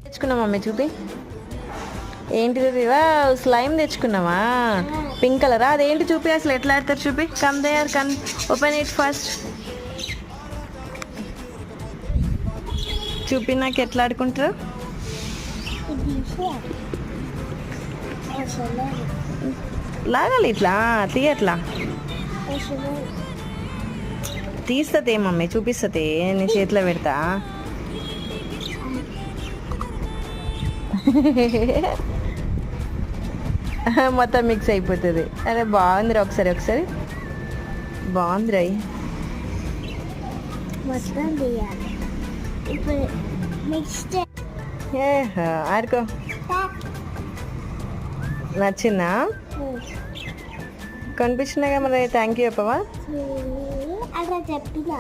తెచ్చుకున్నాం మమ్మీ చూపి. ఏంటిది? స్లైమ్ తెచ్చుకున్నావా? పింక్ కలరా? అదేంటి చూపి, అసలు ఎట్లా ఆడతారు చూపి. Come there, come open it first. చూపి నాకు ఎట్లా ఆడుకుంటారు. లాగాలి ఇట్లా, తీయట్లా తీస్తుంది మమ్మీ, చూపిస్తుంది. నీ చేతిలో పెడతా. మొత్తం మిక్స్ అయిపోతుంది. అరే బాగుందిరా, ఒకసారి ఒకసారి బాగుందిరా. ఆడుకో. నచ్చిందా? కనిపించినాగా మరి. థ్యాంక్ యూ చెప్పవా? అలా చెప్పిన